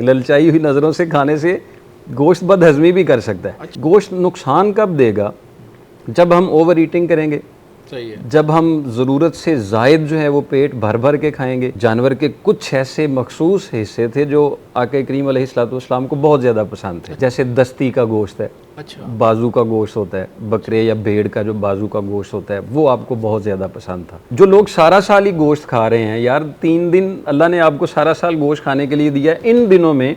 ललचाई हुई नज़रों से खाने से गोश्त बदहजमी भी कर सकता है। गोश्त नुकसान कब देगा? जब हम ओवर ईटिंग करेंगे, सही है। जब हम ज़रूरत से ज़ायद जो है वो पेट भर भर के खाएंगे। जानवर के कुछ ऐसे मखसूस हिस्से थे जो आक़ा करीम अलैहिस्सलाम को बहुत ज़्यादा पसंद थे, जैसे दस्ती का गोश्त है, अच्छा, बाजू का गोश्त होता है, बकरे या भेड़ का जो बाजू का गोश्त होता है वो आपको बहुत ज़्यादा पसंद था। जो लोग सारा साल ही गोश्त खा रहे हैं, यार 3 दिन अल्लाह ने आपको सारा साल गोश्त खाने के लिए दिया है, इन दिनों में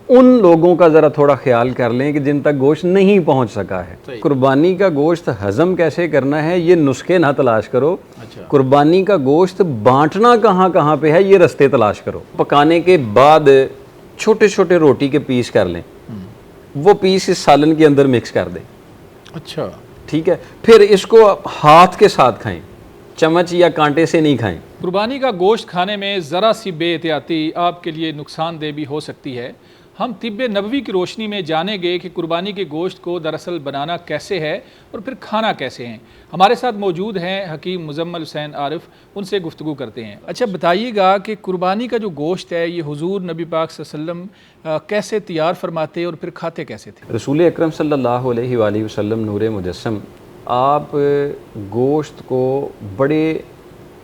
उन लोगों का ज़रा थोड़ा ख्याल कर लें कि जिन तक गोश्त नहीं पहुंच सका है। कुर्बानी का गोश्त हज़म कैसे करना है ये नुस्खे ना तलाश करो। अच्छा। कुर्बानी का गोश्त बांटना कहाँ कहाँ पे है ये रास्ते तलाश करो। पकाने के बाद छोटे छोटे रोटी के पीस कर लें, वो पीस इस सालन के अंदर मिक्स कर दें। अच्छा, ठीक है, फिर इसको हाथ के साथ खाएं, चम्मच या कांटे से नहीं खाएं। कुर्बानी का गोश्त खाने में ज़रा सी बेहतियाती आपके लिए नुकसानदेह भी हो सकती है। हम तिब्बे नबवी की रोशनी में जानेंगे कि कुर्बानी के गोश्त को दरअसल बनाना कैसे है और फिर खाना कैसे है। हमारे साथ मौजूद हैं हकीम मुजम्मल हुसैन आरिफ, उनसे गुफ्तगू करते हैं। अच्छा बताइएगा कि कुर्बानी का जो गोश्त है ये हुजूर नबी पाक सल्लल्लाहु अलैहि वसल्लम कैसे तैयार फरमाते और फिर खाते कैसे थे? रसूल अकरम सल्लल्लाहु अलैहि वसल्लम नूरे मुजस्सम, आप गोश्त को बड़े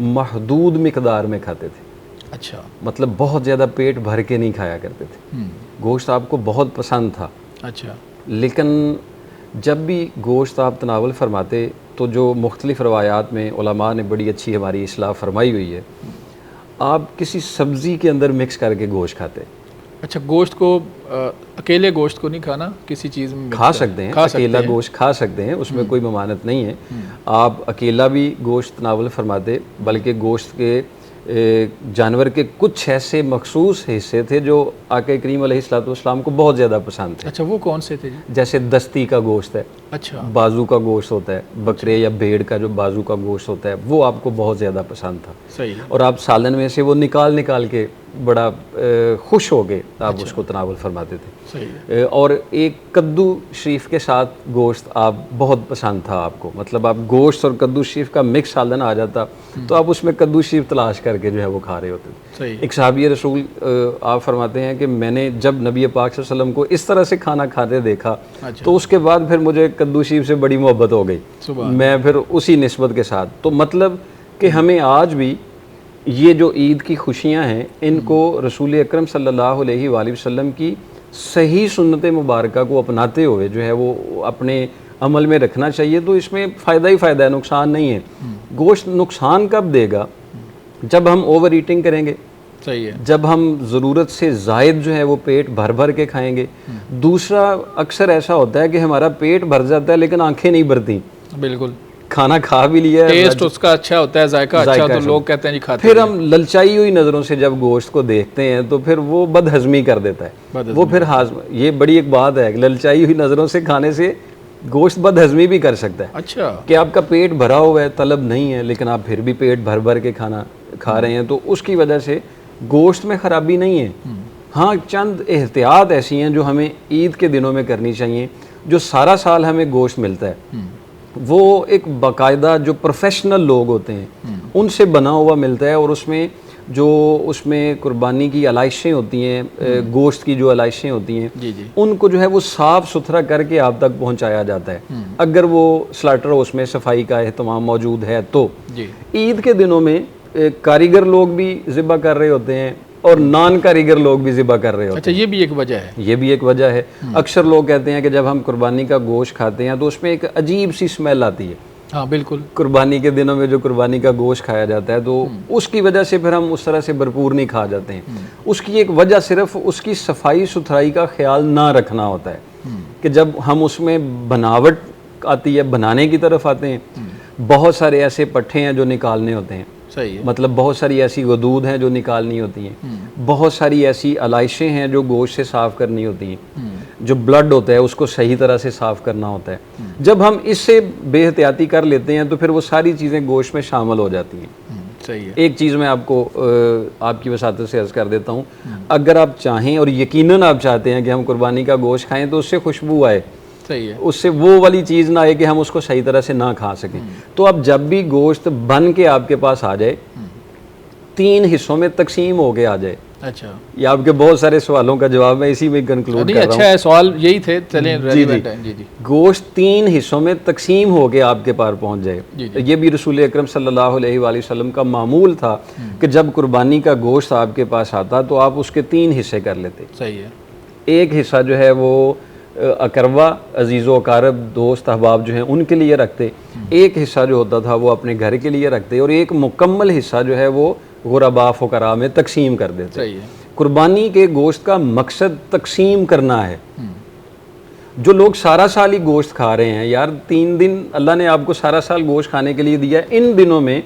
महदूद मिकदार में खाते थे। अच्छा, मतलब बहुत ज़्यादा पेट भर के नहीं खाया करते थे। गोश्त आपको बहुत पसंद था। अच्छा, लेकिन जब भी गोश्त आप तनावल फरमाते तो जो मुख्तलिफ़ रवायात में उलमा ने बड़ी अच्छी हमारी इस्लाह फरमाई हुई है, आप किसी सब्ज़ी के अंदर मिक्स करके गोश्त खाते। अच्छा, गोश्त को अकेले गोश्त को नहीं खाना, किसी चीज़ में खा सकते हैं, अकेला गोश्त खा सकते हैं, उसमें कोई ममानत नहीं है। आप अकेला भी गोश्त तनावल फरमाते, बल्कि गोश्त के जानवर के कुछ ऐसे मखसूस हिस्से थे जो आक़ा करीम अलैहिस्सलाम को बहुत ज़्यादा पसंद थे। अच्छा, वो कौन से थे जी? जैसे दस्ती का गोश्त है, अच्छा, बाजू का गोश्त होता है, बकरे या भेड़ का जो बाजू का गोश्त होता है वो आपको बहुत ज़्यादा पसंद था। सही है। और आप सालन में से वो निकाल निकाल के बड़ा खुश हो गए आप उसको तनावल फरमाते थे। सही है। और एक कद्दू शरीफ के साथ गोश्त आप बहुत पसंद था आपको, मतलब आप गोश्त और कद्दू शरीफ का मिक्स सालन आ जाता तो आप उसमें कद्दू शरीफ तलाश करके जो है वो खा रहे होते थे। सही है। एक सहाबी रसूल आप फरमाते हैं कि मैंने जब नबी पाक सल्लल्लाहु अलैहि वसल्लम को इस तरह से खाना खाते देखा तो उसके बाद फिर मुझे कद्दू शरीफ से बड़ी मोहब्बत हो गई, मैं फिर उसी निस्बत के साथ। तो मतलब कि हमें आज भी ये जो ईद की खुशियाँ हैं इनको रसूल अकरम सल्लल्लाहु अलैहि वसल्लम की सही सुन्नत मुबारका को अपनाते हुए जो है वो अपने अमल में रखना चाहिए। तो इसमें फ़ायदा ही फ़ायदा है, नुकसान नहीं है। गोश्त नुकसान कब देगा? जब हम ओवर ईटिंग करेंगे, सही है, जब हम ज़रूरत से ज़ायद जो है वो पेट भर भर के खाएंगे। दूसरा, अक्सर ऐसा होता है कि हमारा पेट भर जाता है लेकिन आंखें नहीं भरती। बिल्कुल, खाना खा भी लिया, टेस्ट उसका अच्छा होता है, जायका अच्छा, तो लोग कहते हैं जी खाते फिर हम ललचाई हुई नज़रों से जब गोश्त को देखते हैं तो फिर वो बदहजमी कर देता है, वो फिर हाजमा। ये बड़ी एक बात है, ललचाई हुई नज़रों से खाने से गोश्त बदहजमी भी कर सकता है। अच्छा, कि आपका पेट भरा हुआ है, तलब नहीं है, लेकिन आप फिर भी पेट भर भर के खाना खा रहे हैं, तो उसकी वजह से गोश्त में ख़राबी नहीं है। हाँ, चंद एहतियात ऐसी हैं जो हमें ईद के दिनों में करनी चाहिए। जो सारा साल हमें गोश्त मिलता है वो एक बाकायदा जो प्रोफेशनल लोग होते हैं उनसे बना हुआ मिलता है, और उसमें कुर्बानी की अलाइशें होती हैं, गोश्त की जो अलाइशें होती हैं उनको जो है वो साफ़ सुथरा करके आप तक पहुंचाया जाता है। अगर वो स्लाटर हाउस में सफाई का एहतमाम मौजूद है तो ईद के दिनों में कारीगर लोग भी ज़िबा कर रहे होते हैं और नॉन कारीगर लोग भी ज़िबा कर रहे होते हैं। अच्छा, ये भी एक वजह है। ये भी एक वजह है। अक्सर लोग कहते हैं कि जब हम कुर्बानी का गोश्त खाते हैं तो उसमें एक अजीब सी स्मेल आती है। हाँ बिल्कुल, कुर्बानी के दिनों में जो कुर्बानी का गोश्त खाया जाता है तो उसकी वजह से फिर हम उस तरह से भरपूर नहीं खा जाते हैं। उसकी एक वजह सिर्फ उसकी सफाई सुथराई का ख्याल ना रखना होता है कि जब हम उसमें बनावट आती है, बनाने की तरफ आते हैं, बहुत सारे ऐसे पट्ठे हैं जो निकालने होते हैं। सही है। मतलब बहुत सारी ऐसी गदूद हैं जो निकालनी होती हैं, बहुत सारी ऐसी अलाइशें हैं जो गोश्त से साफ़ करनी होती हैं, जो ब्लड होता है उसको सही तरह से साफ़ करना होता है। जब हम इससे बेहतियाती कर लेते हैं तो फिर वो सारी चीज़ें गोश्त में शामिल हो जाती हैं। सही है। एक चीज़ मैं आपको आपकी वसातत से अर्ज़ कर देता हूँ, अगर आप चाहें और यकीनन आप चाहते हैं कि हम कुर्बानी का गोश्त खाएँ तो उससे खुशबू आए, सही है, उससे वो वाली चीज़ ना आए कि हम उसको सही तरह से ना खा सकें, तो आप जब भी गोश्त बन के आपके पास आ जाए 3 हिस्सों में तकसीम होके आ जाए। अच्छा, ये आपके बहुत सारे सवालों का जवाब मैं इसी में कंक्लूड कर रहा हूँ। अच्छा है, सवाल यही थे, चलें रेलेवेंट है। जी जी। गोश्त 3 हिस्सों में तकसीम होके आपके पास पहुंच जाए। जी, तो ये भी रसूल अकरम सल्लल्लाहु अलैहि वसल्लम का मामूल था कि जब कुर्बानी का गोश्त आपके पास आता तो आप उसके 3 हिस्से कर लेते। सही है। एक हिस्सा जो है वो अकरवा, अजीज़ो अकारब, दोस्त अहबाब जो हैं उनके लिए रखते। एक हिस्सा जो होता था वो अपने घर के लिए रखते, और एक मुकम्मल हिस्सा जो है वो गुरबा फ़ुकरा में तकसीम कर देते। सही है। कुर्बानी के गोश्त का मकसद तकसीम करना है। जो लोग सारा साल ही गोश्त खा रहे हैं, यार 3 दिन अल्लाह ने आपको सारा साल गोश्त खाने के लिए दिया है, इन दिनों में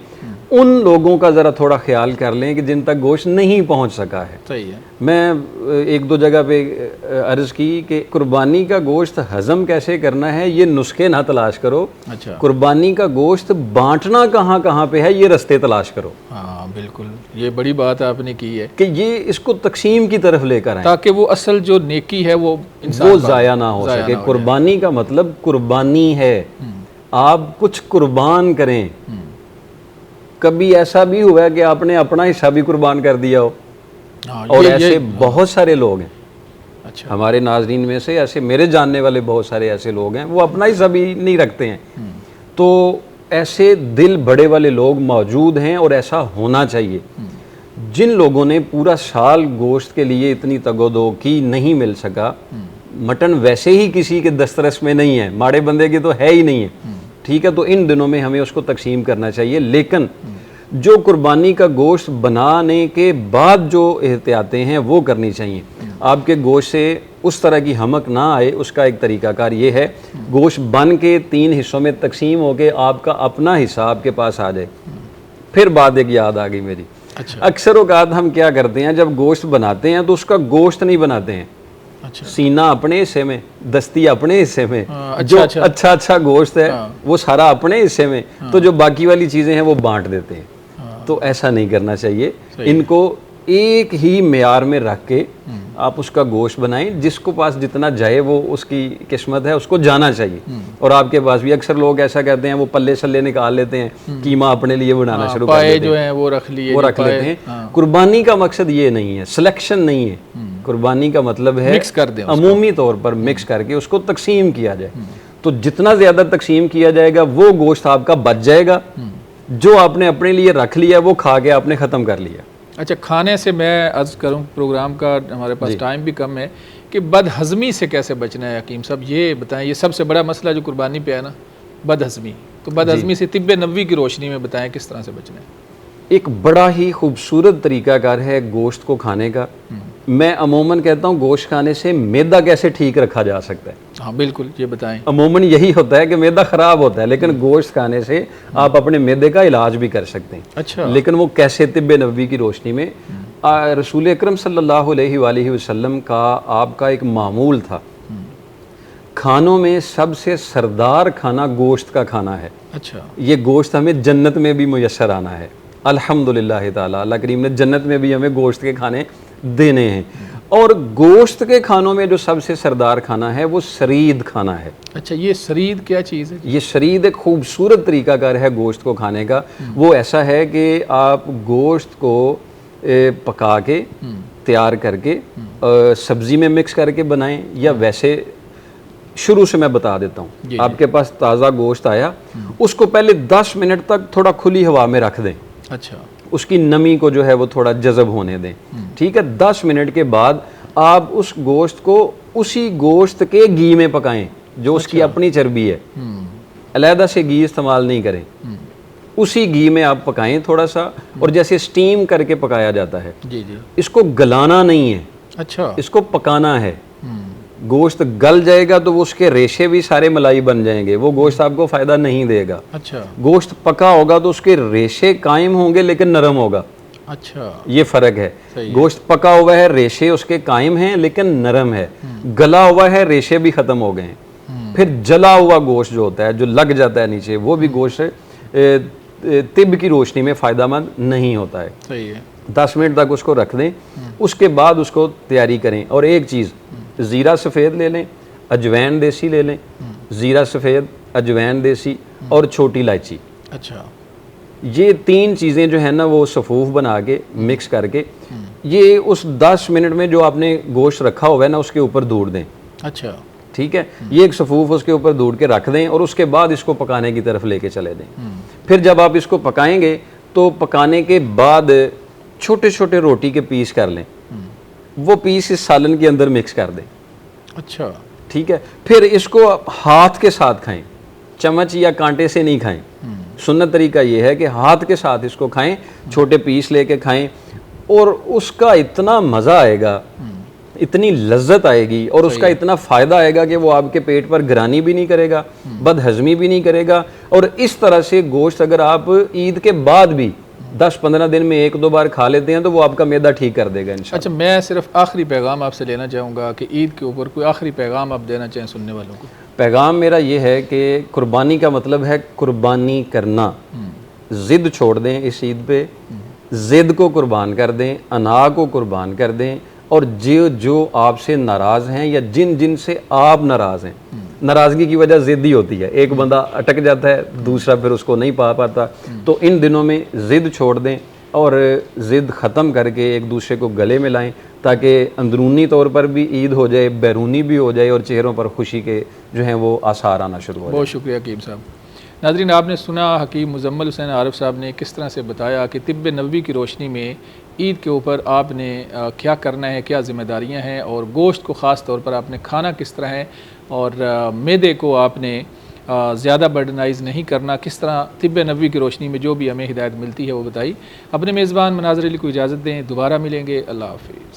उन लोगों का ज़रा थोड़ा ख्याल कर लें कि जिन तक गोश्त नहीं पहुंच सका है। सही है। मैं 1-2 जगह पे अर्ज़ की कि कुर्बानी का गोश्त हज़म कैसे करना है, ये नुस्खे ना तलाश करो। अच्छा, कुर्बानी का गोश्त बांटना कहाँ कहाँ पे है, ये रास्ते तलाश करो। हाँ बिल्कुल, ये बड़ी बात आपने की है कि ये इसको तकसीम की तरफ लेकर आए ताकि वो असल जो नेकी है वो ज़ाया ना हो सके। कुर्बानी का मतलब कुर्बानी है, आप कुछ कुर्बान करें। कभी ऐसा भी हुआ है कि आपने अपना हिस्सा भी कुर्बान कर दिया हो? और ऐसे बहुत सारे लोग हैं। अच्छा, हमारे नाजरीन में से ऐसे मेरे जानने वाले बहुत सारे ऐसे लोग हैं, वो अपना हिस्सा भी नहीं रखते हैं। तो ऐसे दिल बड़े वाले लोग मौजूद हैं और ऐसा होना चाहिए। जिन लोगों ने पूरा साल गोश्त के लिए इतनी तगोदो की, नहीं मिल सका, मटन वैसे ही किसी के दस्तरस में नहीं है, माड़े बंदे की तो है ही नहीं है, ठीक है, तो इन दिनों में हमें उसको तकसीम करना चाहिए। लेकिन जो कुर्बानी का गोश्त बनाने के बाद जो एहतियातें हैं वो करनी चाहिए। आपके गोश्त से उस तरह की हमक ना आए, उसका एक तरीकाकार ये है, गोश्त बन के 3 हिस्सों में तकसीम होके आपका अपना हिस्सा आपके पास आ जाए। फिर बात एक याद आ गई मेरी। अच्छा, अक्सर औकात हम क्या करते हैं, जब गोश्त बनाते हैं तो उसका गोश्त नहीं बनाते हैं। अच्छा, सीना अपने हिस्से में, दस्ती अपने हिस्से में, अच्छा, जो अच्छा, अच्छा गोश्त है वो सारा अपने हिस्से में, तो जो बाकी वाली चीज़ें हैं वो बांट देते हैं। तो ऐसा नहीं करना चाहिए। इनको एक ही मेयार में रख के आप उसका गोश्त बनाएं। जिसको पास जितना जाए वो उसकी किस्मत है, उसको जाना चाहिए। और आपके पास भी अक्सर लोग ऐसा कहते हैं, वो पल्ले सल्ले निकाल लेते हैं, कीमा अपने लिए बनाना शुरू कर देते हैं, जो है वो रख लेते हैं। कुर्बानी का मकसद ये नहीं है, सिलेक्शन नहीं है। कुर्बानी का मतलब है मिक्स कर दें, अमूमी तौर पर मिक्स करके उसको तकसीम किया जाए। तो जितना ज़्यादा तकसीम किया जाएगा वो गोश्त आपका बच जाएगा, जो आपने अपने लिए रख लिया वो खा के आपने ख़त्म कर लिया। अच्छा, खाने से मैं अर्ज़ करूं, प्रोग्राम का हमारे पास टाइम भी कम है, कि बदहज़मी से कैसे बचना है हकीम साहब, ये बताएं। ये सबसे बड़ा मसला जो कुर्बानी पे है ना, बदहज़मी। तो बदहज़मी से तिब्बे नबवी की रोशनी में बताएं किस तरह से बचना है। एक बड़ा ही खूबसूरत तरीकाकार है गोश्त को खाने का। मैं अमूमन कहता हूँ गोश्त खाने से मैदा कैसे ठीक रखा जा सकता है। हाँ बिल्कुल, ये बताएं। अमूमन यही होता है कि मैदा ख़राब होता है, लेकिन गोश्त खाने से आप अपने मैदे का इलाज भी कर सकते हैं। अच्छा, लेकिन वो कैसे? तिब्बे नबवी की रोशनी में रसूल अकरम सल्लल्लाहु अलैहि वसल्लम का आपका एक मामूल था, खानों में सबसे सरदार खाना गोश्त का खाना है। अच्छा, ये गोश्त हमें जन्नत में भी मुयस्सर आना है अल्हम्दुलिल्लाह ताला। अल्लाह करीम ने जन्नत में भी हमें गोश्त के खाने देने हैं। और गोश्त के खानों में जो सबसे सरदार खाना है वो शरीद खाना है। अच्छा, ये शरीद क्या चीज़ है? ये शरीद एक खूबसूरत तरीकाकार है गोश्त को खाने का। वो ऐसा है कि आप गोश्त को पका के तैयार करके सब्ज़ी में मिक्स करके बनाएं, या वैसे शुरू से मैं बता देता हूँ। आपके पास ताज़ा गोश्त आया, उसको पहले 10 मिनट तक थोड़ा खुली हवा में रख दें। अच्छा, उसकी नमी को जो है वो थोड़ा जज़ब होने दें, ठीक है। 10 मिनट के बाद आप उस गोश्त को उसी गोश्त के घी में पकाएं, जो उसकी अपनी चर्बी है, अलहदा से घी इस्तेमाल नहीं करें। उसी घी में आप पकाएं थोड़ा सा, और जैसे स्टीम करके पकाया जाता है। जी जी। इसको गलाना नहीं है, अच्छा, इसको पकाना है। गोश्त गल जाएगा तो वो उसके रेशे भी सारे मलाई बन जाएंगे, वो गोश्त आपको फ़ायदा नहीं देगा। अच्छा, गोश्त पका होगा तो उसके रेशे कायम होंगे लेकिन नरम होगा। अच्छा, ये फ़र्क है। गोश्त पका हुआ है, रेशे उसके कायम हैं लेकिन नरम है। गला हुआ है, रेशे भी ख़त्म हो गए हैं। फिर जला हुआ गोश्त जो होता है, जो लग जाता है नीचे, वो भी गोश्त तिब की रोशनी में फ़ायदेमंद नहीं होता है। सही है। 10 मिनट तक उसको रख दें, उसके बाद उसको तैयारी करें। और एक चीज़, ज़ीरा सफ़ेद ले लें, अजवैन देसी ले लें, ज़ीरा सफ़ेद, अजवैन देसी और छोटी इलायची। अच्छा, ये 3 चीज़ें जो है ना वो सफूफ बना के मिक्स करके ये उस 10 मिनट में जो आपने गोश्त रखा हुआ है ना उसके ऊपर दूड़ दें। अच्छा, ठीक है, ये एक सफूफ उसके ऊपर दूड़ के रख दें और उसके बाद इसको पकाने की तरफ लेके चले दें। फिर जब आप इसको पकाएंगे तो पकाने के बाद छोटे छोटे रोटी के पीस कर लें, वो पीस इस सालन के अंदर मिक्स कर दें। अच्छा, ठीक है, फिर इसको हाथ के साथ खाएं, चम्मच या कांटे से नहीं खाएं। सुन्नत तरीका ये है कि हाथ के साथ इसको खाएं, छोटे पीस लेके खाएं और उसका इतना मज़ा आएगा, इतनी लज्जत आएगी और उसका इतना फ़ायदा आएगा कि वो आपके पेट पर ग्रानी भी नहीं करेगा, बदहजमी भी नहीं करेगा। और इस तरह से गोश्त अगर आप ईद के बाद भी 10-15 दिन में 1-2 बार खा लेते हैं तो वो आपका मैदा ठीक कर देगा इंशाल्लाह। अच्छा, मैं सिर्फ आखिरी पैगाम आपसे लेना चाहूँगा कि ईद के ऊपर कोई आखिरी पैगाम आप देना चाहें सुनने वालों को। पैगाम मेरा ये है कि कुर्बानी का मतलब है कुर्बानी करना। ज़िद छोड़ दें इस ईद पे, ज़िद को कुर्बान कर दें, अना को कुर्बान कर दें और जो आपसे नाराज़ हैं या जिन से आप नाराज़ हैं, नाराज़गी की वजह ज़िद ही होती है, एक बंदा अटक जाता है, दूसरा फिर उसको नहीं पा पाता। तो इन दिनों में ज़िद छोड़ दें और ज़िद ख़त्म करके एक दूसरे को गले में लाएं ताकि अंदरूनी तौर पर भी ईद हो जाए, बैरूनी भी हो जाए और चेहरों पर खुशी के जो हैं वो आसार आना शुरू हो जाए। बहुत शुक्रिया हकीम साहब। नाज़रीन, आपने सुना हकीम मुज़म्मिल हुसैन आरिफ साहब ने किस तरह से बताया कि तिब्ब नबवी की रोशनी में ईद के ऊपर आपने क्या करना है, क्या ज़िम्मेदारियां हैं और गोश्त को ख़ास तौर पर आपने खाना किस तरह है और मैदे को आपने ज़्यादा बर्डनाइज़ नहीं करना, किस तरह तिब्ब नबवी की रोशनी में जो भी हमें हिदायत मिलती है वो बताई। अपने मेज़बान मनाज़िर अली को इजाज़त दें, दोबारा मिलेंगे। अल्लाह हाफ़िज़।